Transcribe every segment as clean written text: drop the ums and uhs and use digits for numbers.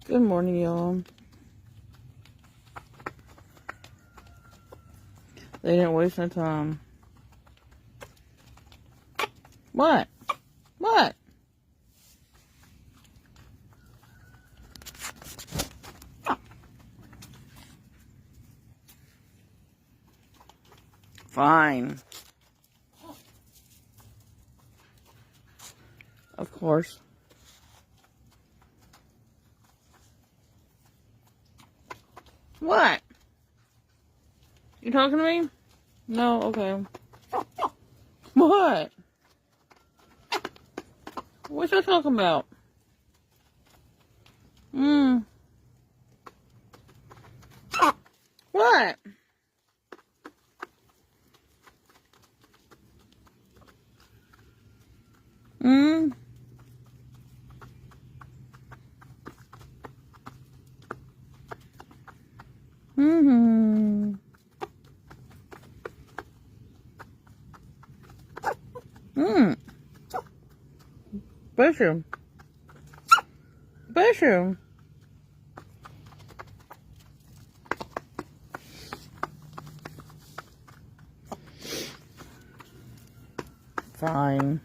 Good morning, y'all. They didn't waste no time. What? What? Fine. Of course. What? You talking to me? No, okay. What? What y'all talking about? What? Mm. Mm-hmm. Mm. Bless you. Bless you. Fine.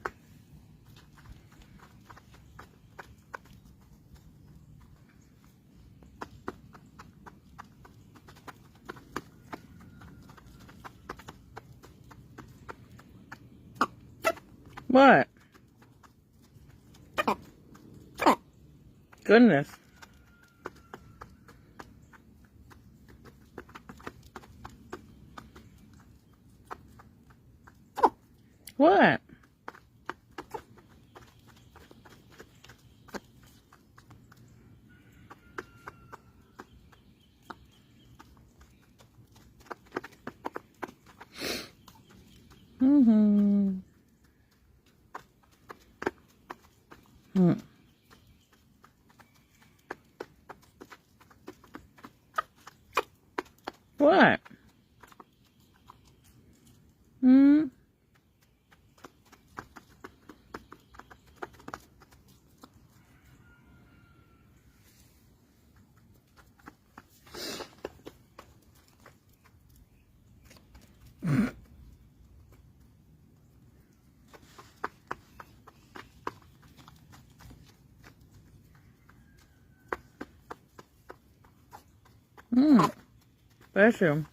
What? Goodness. What? Mm-hmm. Hmm. What? Hmm. Hmm. Bless you.